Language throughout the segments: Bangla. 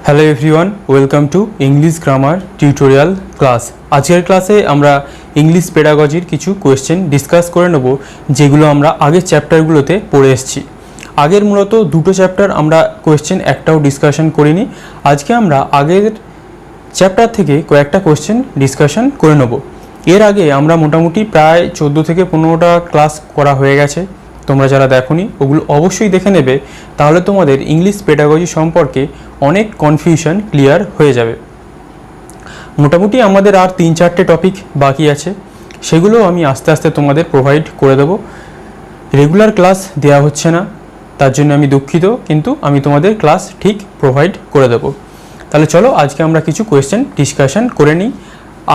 Hello everyone, welcome to English grammar tutorial class. আজকের ক্লাসে আমরা ইংলিশ পেডাগজির কিছু কোয়েশ্চেন ডিসকাস করে নেব, যেগুলো আমরা আগের চ্যাপ্টারগুলোতে পড়ে এসেছি। আগের মূলত দুটো চ্যাপ্টার আমরা কোয়েশ্চেন একটাও ডিসকাশন করিনি। আজকে আমরা আগের চ্যাপ্টার থেকে কয়েকটা কোয়েশ্চেন ডিসকাশন করে নেব। এর আগে আমরা মোটামুটি প্রায় 14 থেকে 15টা ক্লাস করা হয়ে গেছে। তোমরা যারা দেখোনি ওগুলো অবশ্যই দেখে নেবে, তাহলে তোমাদের ইংলিশ পেডাগজি সম্পর্কে অনেক কনফিউশন ক্লিয়ার হয়ে যাবে। মোটামুটি আমাদের আর 3-4টে টপিক বাকি আছে, সেগুলো আমি আস্তে আস্তে তোমাদের প্রোভাইড করে দেবো। রেগুলার ক্লাস দেওয়া হচ্ছে না, তার জন্য আমি দুঃখিত, কিন্তু আমি তোমাদের ক্লাস ঠিক প্রোভাইড করে দেবো। তাহলে চলো আজকে আমরা কিছু কোয়েশ্চেন ডিসকাশন করে নিই।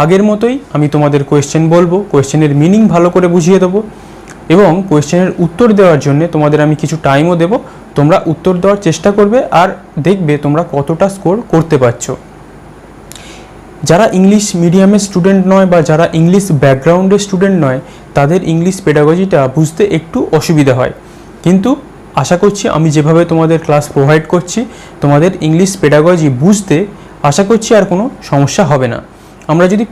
আগের মতোই আমি তোমাদের কোয়েশ্চেন বলবো, কোয়েশ্চেনের মিনিং ভালো করে বুঝিয়ে দেবো এবং কোয়েশ্চেনের উত্তর দেওয়ার জন্য তোমাদের আমি কিছু টাইমও দেবো। তোমরা উত্তর দেওয়ার চেষ্টা করবে আর দেখবে তোমরা কতটা স্কোর করতে পারছো। যারা ইংলিশ মিডিয়ামের স্টুডেন্ট নয় বা যারা ইংলিশ ব্যাকগ্রাউন্ডের স্টুডেন্ট নয়, তাদের ইংলিশ পেডাগজিটা বুঝতে একটু অসুবিধা হয়, কিন্তু আশা করছি আমি যেভাবে তোমাদের ক্লাস প্রোভাইড করছি, তোমাদের ইংলিশ পেডাগজি বুঝতে আশা করছি আর কোনো সমস্যা হবে না। আমরা যদি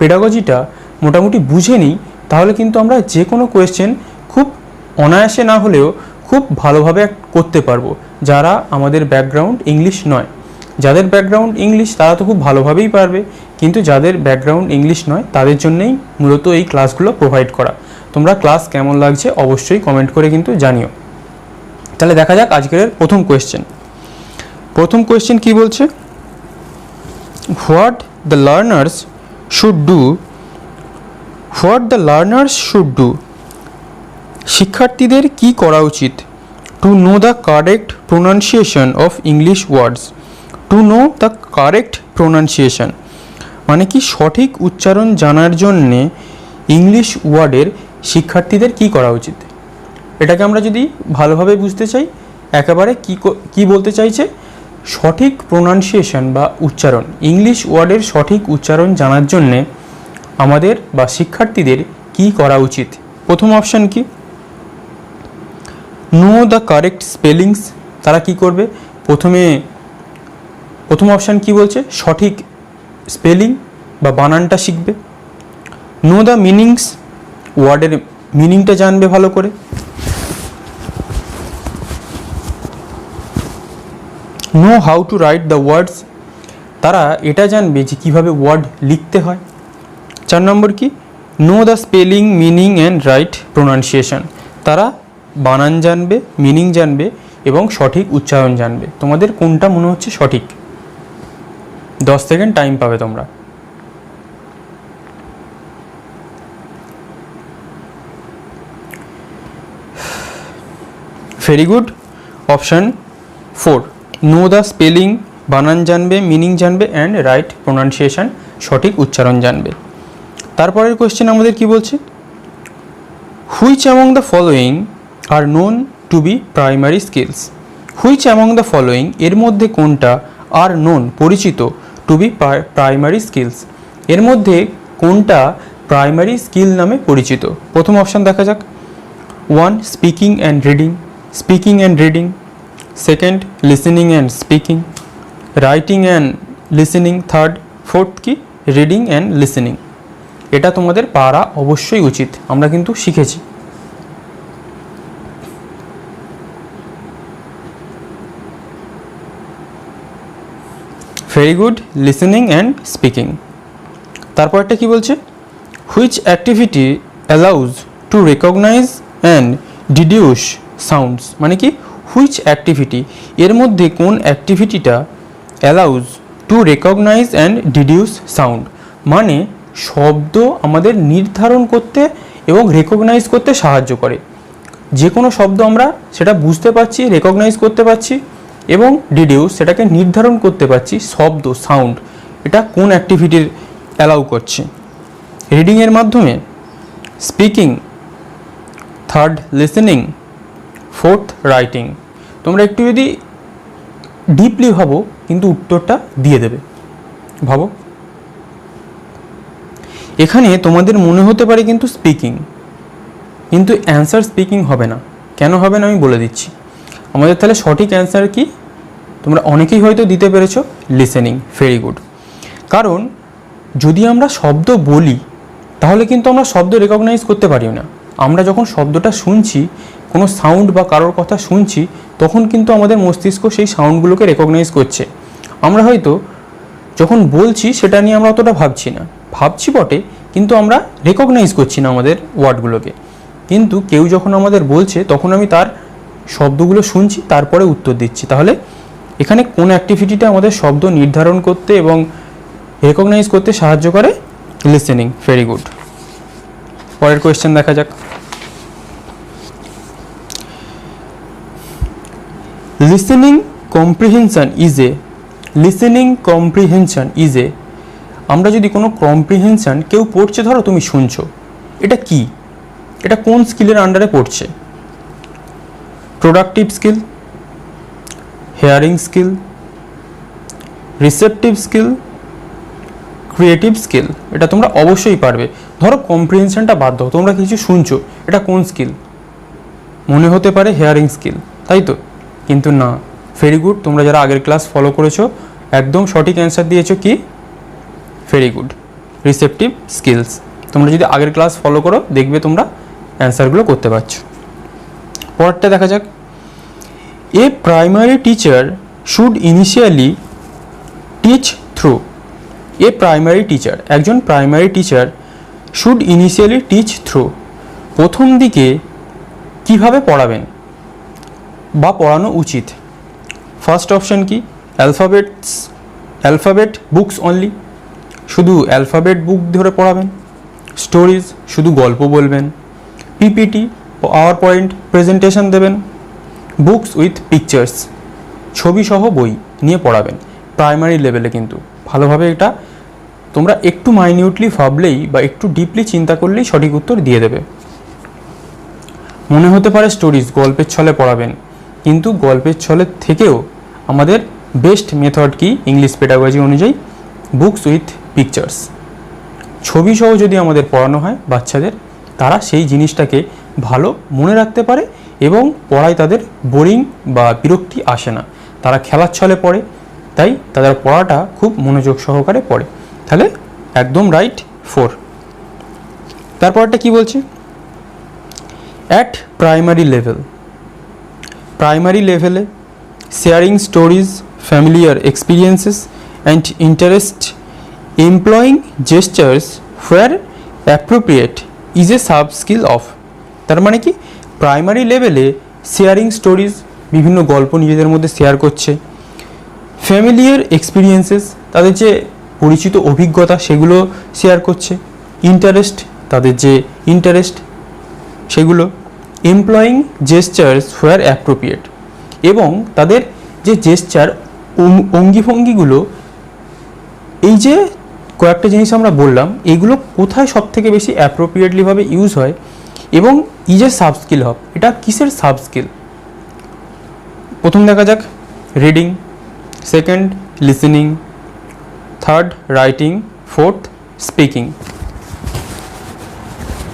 পেডাগজিটা মোটামুটি বুঝে নিই, তাহলে কিন্তু আমরা যে কোনো কোয়েশ্চেন খুব অনায়াসে না হলেও খুব ভালোভাবে করতে পারবো, যারা আমাদের ব্যাকগ্রাউন্ড ইংলিশ নয়। যাদের ব্যাকগ্রাউন্ড ইংলিশ তারা তো খুব ভালোভাবেই পারবে, কিন্তু যাদের ব্যাকগ্রাউন্ড ইংলিশ নয় তাদের জন্যই মূলত এই ক্লাসগুলো প্রোভাইড করা। তোমরা ক্লাস কেমন লাগছে অবশ্যই কমেন্ট করে কিন্তু জানিও। তাহলে দেখা যাক আজকের প্রথম কোয়েশ্চেন। প্রথম কোয়েশ্চেন কি বলছে? What the learners should do শিক্ষার্থীদের কি করা উচিত? To know the correct pronunciation of English words. To know the correct pronunciation মানে কি? সঠিক উচ্চারণ জানার জন্যে ইংলিশ ওয়ার্ডের শিক্ষার্থীদের কি করা উচিত। এটাকে আমরা যদি ভালোভাবে বুঝতে চাই, একেবারে কি বলতে চাইছে? সঠিক প্রোনাউন্সিয়েশন বা উচ্চারণ, ইংলিশ ওয়ার্ডের সঠিক উচ্চারণ জানার জন্যে আমাদের বা শিক্ষার্থীদের কি করা উচিত। প্রথম অপশান কি? Know the correct spellings. তারা কি করবে? প্রথম অপশান কি বলছে? সঠিক স্পেলিং বা বানানটা শিখবে। নো দ্য মিনিংস, ওয়ার্ডের মিনিংটা জানবে ভালো করে। Know how to write the words, তারা এটা জানবে যে কীভাবে ওয়ার্ড লিখতে হয়। 4 নম্বর কি? Know the spelling, meaning and right pronunciation, তারা বানান জানবে, মিনিং জানবে এবং সঠিক উচ্চারণ জানবে। তোমাদের কোনটা মনে হচ্ছে সঠিক? 10 সেকেন্ড টাইম পাবে তোমরা। Very good. Option 4, know the spelling, বানান জানবে, মিনিং জানবে অ্যান্ড রাইট প্রোনাউন্সিয়েশন, সঠিক উচ্চারণ জানবে। তারপরের কোয়েশ্চেন আমাদের কি বলছে? Which among the following are known to be primary skills. Which among the following, এর মধ্যে কোনটা আর নোন পরিচিত টু বি প্রাইমারি স্কিলস, এর মধ্যে কোনটা প্রাইমারি স্কিল নামে পরিচিত। প্রথম অপশান দেখা যাক। 1, speaking and reading. Speaking and reading. Second, listening and speaking. Writing and listening. Third, fourth কি? Reading and listening. এটা তোমাদের পারা অবশ্যই উচিত, আমরা কিন্তু শিখেছি। Very good, listening and speaking. তারপরটা কি বলছে? Which activity allows to recognise and deduce sounds, মানে কি? হুইচ অ্যাক্টিভিটি, এর মধ্যে কোন অ্যাক্টিভিটিটা allows to recognise and deduce sound, মানে শব্দ আমাদের নির্ধারণ করতে এবং রেকগনাইজ করতে সাহায্য করে। যে কোনো শব্দ আমরা সেটা বুঝতে পারছি, রেকগনাইজ করতে পারছি এবং ডিডিউস, সেটাকে নির্ধারণ করতে পারছি। শব্দ, সাউন্ড, এটা কোন অ্যাক্টিভিটির অ্যালাউ করছে? রিডিংয়ের মাধ্যমে, speaking, third listening, fourth writing. তোমরা একটু যদি ডিপলি ভাবো কিন্তু উত্তরটা দিয়ে দেবে। ভাবো, এখানে তোমাদের মনে হতে পারে কিন্তু স্পিকিং, কিন্তু অ্যান্সার স্পিকিং হবে না। কেন হবে না আমি বলে দিচ্ছি। আমাদের তাহলে সঠিক অ্যান্সার কি? তোমরা অনেকেই হয়তো দিতে পেরেছো লিসেনিং। Very good. কারণ যদি আমরা শব্দ বলি তাহলে কিন্তু আমরা শব্দ রেকগনাইজ করতে পারি না। আমরা যখন শব্দটা শুনছি, কোনো সাউন্ড বা কারোর কথা শুনছি, তখন কিন্তু আমাদের মস্তিষ্ক সেই সাউন্ডগুলোকে রেকগনাইজ করছে। আমরা হয়তো যখন বলছি সেটা নিয়ে আমরা অতটা ভাবছি না, ভাবছি বটে, কিন্তু আমরা রেকগনাইজ করছি না আমাদের ওয়ার্ডগুলোকে। কিন্তু কেউ যখন আমাদের বলছে তখন আমি তার শব্দগুলো শুনছি, তারপরে উত্তর দিচ্ছি। তাহলে এখানে কোন অ্যাক্টিভিটিটা আমাদের শব্দ নির্ধারণ করতে এবং রেকগনাইজ করতে সাহায্য করে? লিসেনিং। Very good. পরের কোয়েশ্চেন দেখা যাক। লিসেনিং কম্প্রিহেনশন ইজ এ আমরা যদি কোনো কম্প্রিহেনশন, কেউ পড়ছে, ধরো তুমি শুনছো, এটা কি, এটা কোন স্কিলের আন্ডারে পড়ছে? Productive skill, hearing skill, receptive skill, creative skill? এটা তোমরা অবশ্যই পারবে। ধরো কম্প্রিহেনশনটা বাদ দাও, তোমরা কিছু শুনছো, এটা কোন স্কিল? মনে হতে পারে হেয়ারিং স্কিল, তাই তো? কিন্তু না। Very good. তোমরা যারা আগের ক্লাস ফলো করেছো একদম সঠিক অ্যান্সার দিয়েছো। কি? Very good, receptive skills. তোমরা যদি আগের ক্লাস ফলো করো দেখবে তোমরা অ্যান্সারগুলো করতে পারছো। পরেরটা দেখা যাক। A primary teacher should initially teach through. A primary teacher, একজন primary teacher, should initially teach through, প্রথম দিকে কিভাবে পড়াবেন বা পড়ানো উচিত? ফার্স্ট অপশন কি? অ্যালফাবেট বুকস অনলি, শুধু অ্যালফাবেট বুক ধরে পড়াবেন। স্টোরিজ, শুধু গল্প বলবেন। পিপিটি, পাওয়ার পয়েন্ট প্রেজেন্টেশন দেবেন। বুকস উইথ পিকচার্স, ছবি সহ বই নিয়ে পড়াবেন। প্রাইমারি লেভেলে কিন্তু ভালোভাবে এটা তোমরা একটু মাইনিউটলি ভাবলেই বা একটু ডিপলি চিন্তা করলেই সঠিক উত্তর দিয়ে দেবে। মনে হতে পারে স্টোরিজ, গল্পের ছলে পড়াবেন, কিন্তু গল্পের ছলের থেকেও আমাদের বেস্ট মেথড কি ইংলিশ পেডাগজি অনুযায়ী? বুকস উইথ পিকচার্স, ছবি সহ যদি আমাদের পড়ানো হয় বাচ্চাদের, তারা সেই জিনিসটাকে ভালো মনে রাখতে পারে এবং পড়ায় তাদের বোরিং বা বিরক্তি আসে না। তারা খেলার ছলে পড়ে, তাই তাদের পড়াটা খুব মনোযোগ সহকারে পড়ে। তাহলে একদম রাইট 4। তারপরটা কি বলছে? অ্যাট প্রাইমারি লেভেলে sharing stories, familiar experiences and interest, employing gestures where appropriate is a sub skill of. তার মানে কি? প্রাইমারি লেভেলে শেয়ারিং স্টোরিজ, বিভিন্ন গল্প নিজেদের মধ্যে শেয়ার করছে। ফ্যামিলিয়ার এক্সপিরিয়েন্সেস, তাদের যে পরিচিত অভিজ্ঞতা সেগুলো শেয়ার করছে। ইন্টারেস্ট, তাদের যে ইন্টারেস্ট সেগুলো। এমপ্লয়িং জেস্টার্স হোয়ার অ্যাপ্রোপ্রিয়েট, এবং তাদের যে জেস্টার, অঙ্গিভঙ্গিগুলো, এই যে কয়েকটা জিনিস আমরা বললাম, এগুলো কোথায় সব থেকে বেশি অ্যাপ্রোপ্রিয়েটলিভাবে ইউজ হয় এবং is a sub skill of, এটা কিসের সাব স্কিল? প্রথম দেখা যাক reading, second listening, third writing, fourth speaking.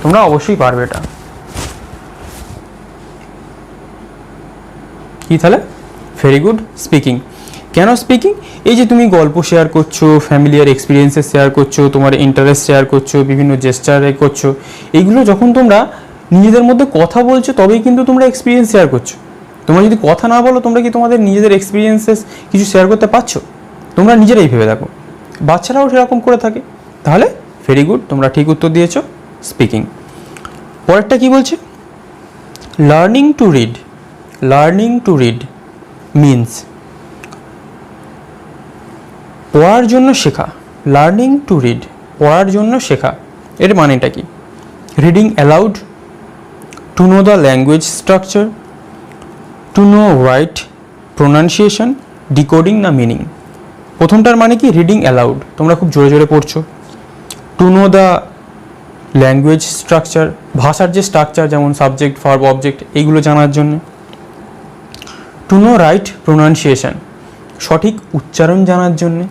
তোমরা অবশ্যই পারবে এটা। কি তাহলে? Very good, speaking. কেন স্পিকিং? এই যে তুমি গল্প শেয়ার করছো, ফ্যামিলিয়ার এক্সপিরিয়েন্সেস শেয়ার করছো, তোমার ইন্টারেস্ট শেয়ার করছো, বিভিন্ন জেস্টারে করছো, এইগুলো যখন তোমরা নিজেদের মধ্যে কথা বলছো তবেই কিন্তু তোমরা এক্সপিরিয়েন্স শেয়ার করছো। তোমরা যদি কথা না বলো, তোমরা কি তোমাদের নিজেদের এক্সপিরিয়েন্সেস কিছু শেয়ার করতে পারছো? তোমরা নিজেরাই ভেবে দেখো, বাচ্চারাও সেরকম করে থাকে। তাহলে ভেরি গুড, তোমরা ঠিক উত্তর দিয়েছো, স্পিকিং। পরেরটা কি বলছে? লার্নিং টু রিড মিনস, পড়ার জন্য শেখা। লার্নিং টু রিড, পড়ার জন্য শেখা, এর মানেটা কি? Reading allowed, to know the language structure, to know right pronunciation, decoding না মিনিং? প্রথমটার মানে কি? রিডিং অ্যালাউড, তোমরা খুব জোরে জোরে পড়ছো। To know the language structure, ভাষার যে স্ট্রাকচার, যেমন সাবজেক্ট, ভার্ব, অবজেক্ট, এইগুলো জানার জন্য। টু নো রাইট প্রোনাউন্সিয়েশন, সঠিক উচ্চারণ জানার জন্যে।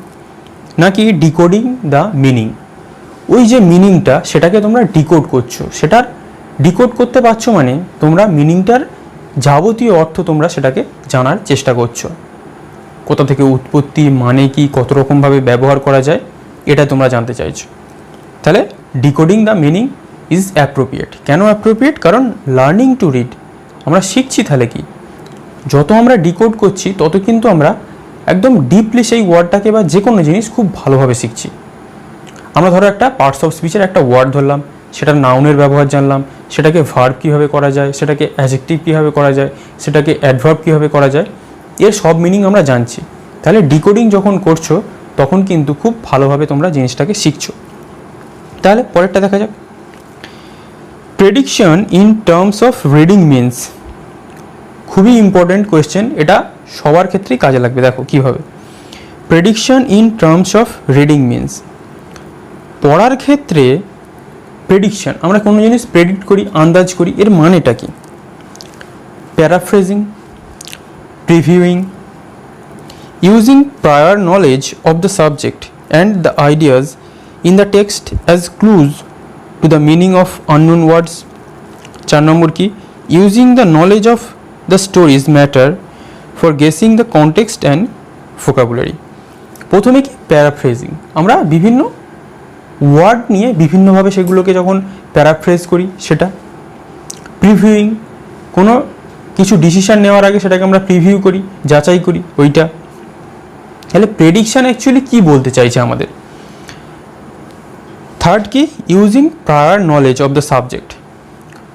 নাকি ডিকোডিং দ্য মিনিং, ওই যে মিনিংটা সেটাকে তোমরা ডিকোড করছো, সেটার ডিকোড করতে পারছো মানে তোমরা মিনিংটার যাবতীয় অর্থ তোমরা সেটাকে জানার চেষ্টা করছো। কোথা থেকে উৎপত্তি, মানে কি, কত রকমভাবে ব্যবহার করা যায়, এটা তোমরা জানতে চাইছো। তাহলে decoding the meaning is appropriate. কেন অ্যাপ্রোপ্রিয়েট? কারণ লার্নিং টু রিড, আমরা শিখছি। তাহলে কি, যত আমরা ডিকোড করছি তত কিন্তু আমরা একদম ডিপলি সেই ওয়ার্ডটাকে বা যে কোনো জিনিস খুব ভালোভাবে শিখছি। আমরা ধরো একটা পার্টস অফ স্পিচের একটা ওয়ার্ড ধরলাম, সেটার নাউনের ব্যবহার জানলাম, সেটাকে ভার্ব কীভাবে করা যায়, সেটাকে অ্যাডজেক্টিভ কীভাবে করা যায়, সেটাকে অ্যাডভার্ব কীভাবে করা যায়, এর সব মিনিং আমরা জানছি। তাহলে ডিকোডিং যখন করছো তখন কিন্তু খুব ভালোভাবে তোমরা জিনিসটাকে শিখছো। তাহলে পরেরটা দেখা যাক। Prediction in terms of reading means, খুবই ইম্পর্টেন্ট কোয়েশ্চেন, এটা সবার ক্ষেত্রেই কাজে লাগবে। দেখো কীভাবে prediction in terms of reading means, পড়ার ক্ষেত্রে প্রেডিকশন, আমরা কোনো জিনিস প্রেডিক্ট করি, আন্দাজ করি, এর মানেটা কি? Paraphrasing, previewing, using prior knowledge of the subject and the ideas in the text as clues to the meaning of unknown words. 4 number কি? Using the knowledge of the stories matter for guessing the context and vocabulary. প্রথমে কি? প্যারাফ্রেজিং, আমরা বিভিন্ন ওয়ার্ড নিয়ে বিভিন্নভাবে সেগুলোকে যখন প্যারাফ্রেজ করি সেটা। প্রিভিউইং, কোনো কিছু ডিসিশন নেওয়ার আগে সেটাকে আমরা প্রিভিউ করি, যাচাই করি, ওইটা। তাহলে প্রেডিকশান অ্যাকচুয়ালি কী বলতে চাইছে আমাদের? থার্ড কি? Using prior knowledge of the subject.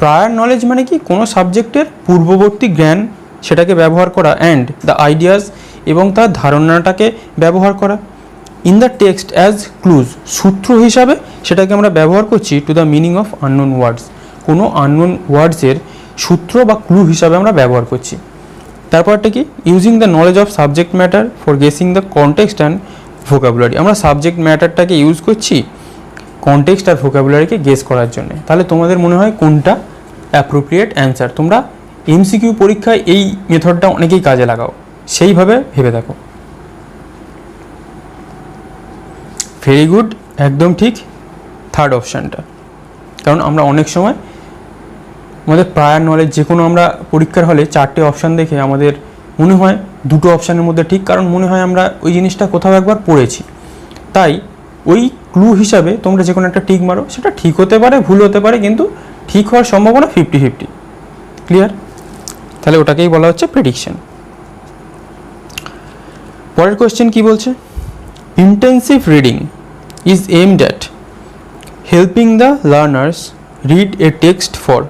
Prior knowledge মানে কি? কোনো সাবজেক্টের পূর্ববর্তী জ্ঞান সেটাকে ব্যবহার করা, অ্যান্ড দ্য আইডিয়াস, এবং তার ধারণাটাকে ব্যবহার করা, in the text as clues, সূত্র হিসাবে সেটাকে আমরা ব্যবহার করছি, to the meaning of unknown words, কোনো আননোন ওয়ার্ডসের সূত্র বা ক্লু হিসাবে আমরা ব্যবহার করছি। তারপরটা কি? Using the knowledge of subject matter for guessing the context and vocabulary, আমরা সাবজেক্ট ম্যাটারটাকে ইউজ করছি কনটেক্সট আর ভোকাবুলারিকে গেস করার জন্য। তাহলে তোমাদের মনে হয় কোনটা অ্যাপ্রোপ্রিয়েট অ্যান্সার? তোমরা এমসিকিউ পরীক্ষায় এই মেথডটা অনেকেই কাজে লাগাও, সেইভাবে ভেবে দেখো। ভেরি গুড, একদম ঠিক, থার্ড অপশানটা। কারণ আমরা অনেক সময় আমাদের প্রায়র নলেজ, যে কোনো আমরা পরীক্ষার হলে 4টে অপশান দেখে আমাদের মনে হয় 2টো অপশানের মধ্যে ঠিক, কারণ মনে হয় আমরা ওই জিনিসটা কোথাও একবার পড়েছি। তাই ওই ক্লু হিসাবে তোমরা যে কোনো একটা টিক মারো, সেটা ঠিক হতে পারে, ভুল হতে পারে, কিন্তু ঠিক হওয়ার সম্ভাবনা 50-50। ক্লিয়ার? তাহলে ওটাকেই বলা হচ্ছে প্রেডিকশন। পরের কোয়েশ্চেন কি বলছে? Intensive reading is aimed at helping the learners read a text for.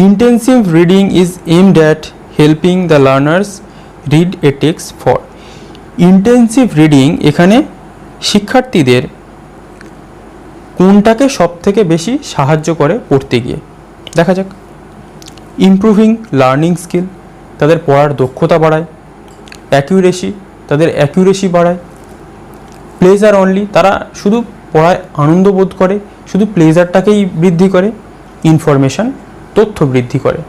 Intensive reading is aimed at helping the learners read a text for. Intensive reading এখানে শিক্ষার্থীদের কোনটাকে সব থেকে বেশি সাহায্য করে পড়তে গিয়ে? দেখা যাক। ইমপ্রুভিং লার্নিং স্কিল, তাদের পড়ার দক্ষতা বাড়ায়। অ্যাকিউরেসি, তাদের অ্যাকিউরেসি বাড়ায়। প্লেজার অনলি, তারা শুধু পড়ায় আনন্দ বোধ করে, শুধু প্লেজারটাকেই বৃদ্ধি করে। ইনফরমেশন, তথ্য বৃদ্ধি করে।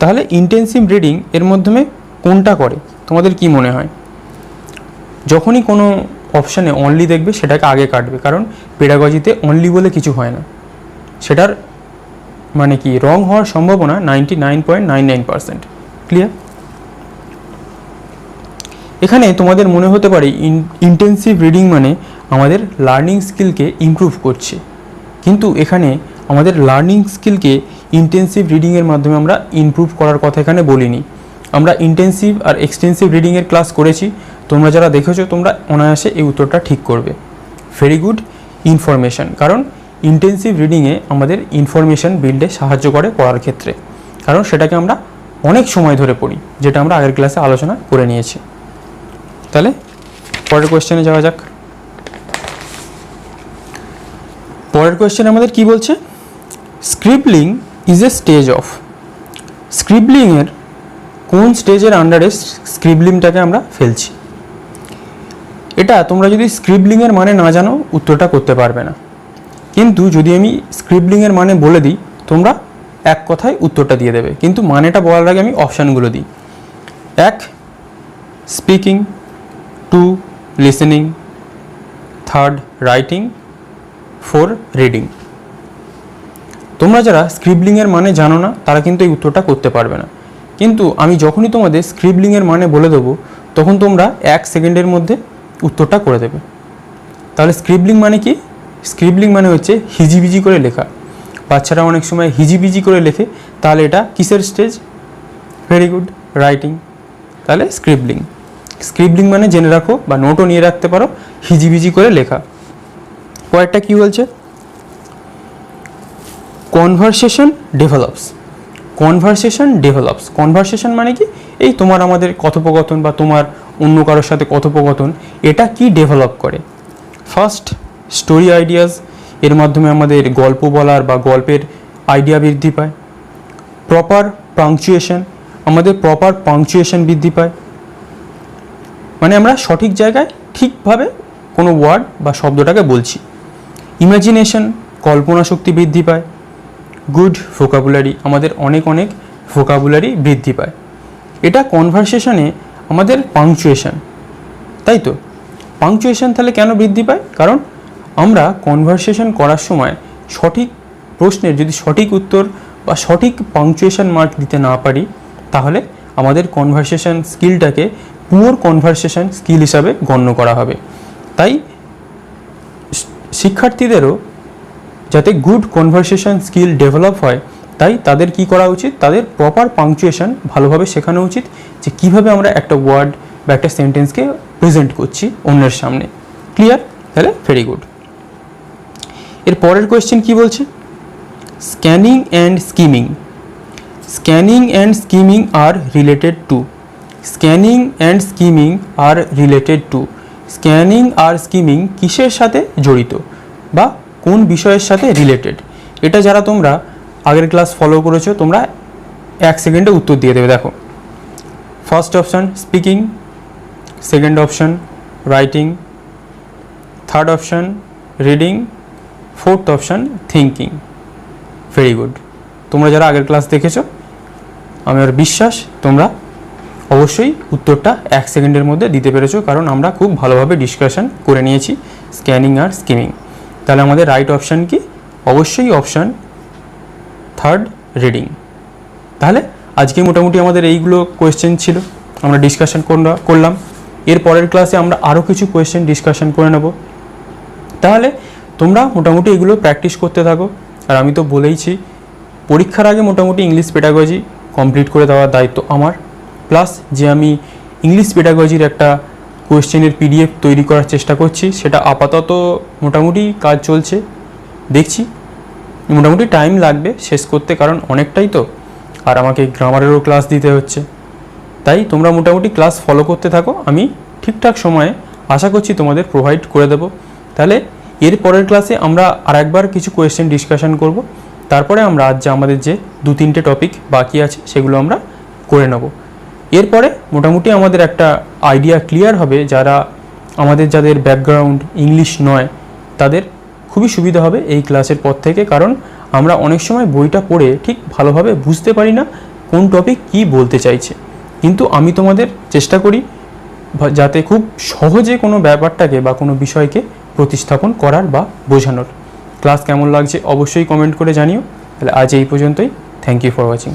তাহলে ইন্টেন্সিভ রিডিং এর মাধ্যমে কোনটা করে তোমাদের কি মনে হয়? যখনই কোনো অপশানে অনলি দেখবে সেটাকে আগে কাটবে, কারণ পেডাগজিতে অনলি বলে কিছু হয় না, সেটার মানে কি রং হওয়ার সম্ভাবনা 99.99%। ক্লিয়ার? এখানে তোমাদের মনে হতে পারে ইন্টেন্সিভ রিডিং মানে আমাদের লার্নিং স্কিলকে ইমপ্রুভ করছে, কিন্তু এখানে আমাদের লার্নিং স্কিলকে ইন্টেন্সিভ রিডিংয়ের মাধ্যমে আমরা ইমপ্রুভ করার কথা এখানে বলিনি। আমরা ইন্টেন্সিভ আর এক্সটেন্সিভ রিডিংয়ের ক্লাস করেছি, তোমরা যারা দেখেছো তোমরা অনায়াসে এই উত্তরটা ঠিক করবে। Very good. ইনফরমেশন, কারণ ইন্টেন্সিভ রিডিংয়ে আমাদের ইনফরমেশন বিল্ডে সাহায্য করে পড়ার ক্ষেত্রে, কারণ সেটাকে আমরা অনেক সময় ধরে পড়ি, যেটা আমরা আগের ক্লাসে আলোচনা করে নিয়েছি। তাহলে পরের কোয়েশ্চেনে যাওয়া যাক। পরের কোয়েশ্চেন আমাদের কি বলছে? স্ক্রিবলিং ইজ এ স্টেজ অফ। স্ক্রিবলিংয়ের কোন স্টেজের আন্ডারে স্ক্রিবলিংটাকে আমরা ফেলছি? এটা তোমরা যদি স্ক্রিবলিংয়ের মানে না জানো উত্তরটা করতে পারবে না, কিন্তু যদি আমি স্ক্রিবলিংয়ের মানে বলে দিই তোমরা এক কথায় উত্তরটা দিয়ে দেবে, কিন্তু মানেটা বলার আগে আমি অপশানগুলো দিই। 1 স্পিকিং, 2 লিসেনিং, 3 রাইটিং, 4 রিডিং। তোমরা যারা স্ক্রিবলিংয়ের মানে জানো না তারা কিন্তু এই উত্তরটা করতে পারবে না, কিন্তু আমি যখনই তোমাদের স্ক্রিবলিংয়ের মানে বলে দেবো তখন তোমরা 1 সেকেন্ডের মধ্যে উত্তরটা করে দেবে। তাহলে স্ক্রিবলিং মানে কি? স্ক্রিবলিং মানে হচ্ছে হিজিবিজি করে লেখা। বাচ্চারা অনেক সময় হিজিবিজি করে লেখে, তাহলে এটা কিসের স্টেজ? Very good, writing. তাহলে স্ক্রিবলিং। স্ক্রিবলিং মানে জেনে রাখো বা নোটও নিয়ে রাখতে পারো, হিজিবিজি করে লেখা। পরেরটা কি বলছে? Conversation develops. Conversation develops, conversation মানে কি? এই তোমার আমাদের কথোপকথন বা তোমার অন্য কারোর সাথে কথোপকথন, এটা কি ডেভেলপ করে? ফার্স্ট, স্টোরি আইডিয়াস, এর মাধ্যমে আমাদের গল্প বলার বা গল্পের আইডিয়া বৃদ্ধি পায়। প্রপার পাংচুয়েশন, আমাদের প্রপার পাংচুয়েশন বৃদ্ধি পায়, মানে আমরা সঠিক জায়গায় ঠিকভাবে কোনো ওয়ার্ড বা শব্দটাকে বলছি। ইমাজিনেশন, কল্পনা শক্তি বৃদ্ধি পায়। গুড ভোকাবুলারি, আমাদের অনেক অনেক ভোকাবুলারি বৃদ্ধি পায়। এটা কনভারসেশনে আমাদের পাংচুয়েশন, তাই তো? পাংচুয়েশন তাহলে কেন বৃদ্ধি পায়? কারণ আমরা কনভারসেশন করার সময় সঠিক প্রশ্নের যদি সঠিক উত্তর বা সঠিক পাংচুয়েশন মার্ক দিতে না পারি, তাহলে আমাদের কনভারসেশন স্কিলটাকে পুওর কনভারসেশন স্কিল হিসাবে গণ্য করা হবে। তাই শিক্ষার্থীদেরও যাতে গুড কনভারসেশন স্কিল ডেভেলপ হয়, তাই তাদের কি করা উচিত? তাদের প্রপার পাংচুয়েশন ভালোভাবে শেখানো উচিত, যে কিভাবে আমরা একটা ওয়ার্ড বা একটা সেন্টেন্সকে প্রেজেন্ট করছি অন্যের সামনে। ক্লিয়ার? তাহলে ভেরি গুড। এর পরের কোয়েশ্চেন কি বলছে? Scanning and skimming. Scanning and skimming are related to. Scanning and skimming are related to. Scanning আর স্কিমিং কিসের সাথে জড়িত বা কোন বিষয়ের সাথে রিলেটেড? এটা যারা তোমরা আগের ক্লাস ফলো করেছো, তোমরা 1 সেকেন্ডে উত্তর দিয়ে দেবে। দেখো, first option speaking, second option writing, third option reading, fourth option thinking. Very good. তোমরা যারা আগের ক্লাস দেখেছো, আমার বিশ্বাস তোমরা অবশ্যই উত্তরটা 1 সেকেন্ডের মধ্যে দিতে পেরেছো, কারণ আমরা খুব ভালোভাবে ডিসকাশন করে নিয়েছি স্ক্যানিং আর স্কিমিং। তাহলে আমাদের রাইট অপশান কি? অবশ্যই অপশান থার্ড, রিডিং। তাহলে আজকে মোটামুটি আমাদের এইগুলো কোয়েশ্চেন ছিল, আমরা ডিসকাশন করলাম। এর পরের ক্লাসে আমরা আরও কিছু কোয়েশ্চেন ডিসকাশন করে নেব। তাহলে তোমরা মোটামুটি এগুলো প্র্যাকটিস করতে থাকো। আর আমি তো বলেইছি, পরীক্ষার আগে মোটামুটি ইংলিশ পেডাগজি কমপ্লিট করে দেওয়ার দায়িত্ব আমার। প্লাস যে আমি ইংলিশ পেডাগজির একটা কোয়েশ্চেনের পিডিএফ তৈরি করার চেষ্টা করছি, সেটা আপাতত মোটামুটি কাজ চলছে, দেখছি মোটামুটি টাইম লাগবে শেষ করতে, কারণ অনেকটাই তো, আর আমাকে গ্রামারেরও ক্লাস দিতে হচ্ছে। তাই তোমরা মোটামুটি ক্লাস ফলো করতে থাকো, আমি ঠিকঠাক সময়ে আশা করছি তোমাদের প্রোভাইড করে দেব। তাহলে এর পরের ক্লাসে আমরা আরেকবার কিছু কোয়েশ্চেন ডিসকাশন করব, তারপরে আমরা আজ আমাদের যে 2-3টে টপিক বাকি আছে সেগুলো আমরা করে নেব। এরপরে মোটামুটি আমাদের একটা আইডিয়া ক্লিয়ার হবে, যাদের ব্যাকগ্রাউন্ড ইংলিশ নয় তাদের খুবই সুবিধা হবে এই ক্লাসের পর থেকে, কারণ আমরা অনেক সময় বইটা পড়ে ঠিক ভালোভাবে বুঝতে পারি না কোন টপিক কি বলতে চাইছে, কিন্তু আমি তোমাদের চেষ্টা করি যাতে খুব সহজে কোনো ব্যাপারটাকে বা কোনো বিষয়কে প্রতিস্থাপন করার বা বোঝানোর। ক্লাস কেমন লাগছে অবশ্যই কমেন্ট করে জানিও। তাহলে আজ এই পর্যন্তই। Thank you for watching.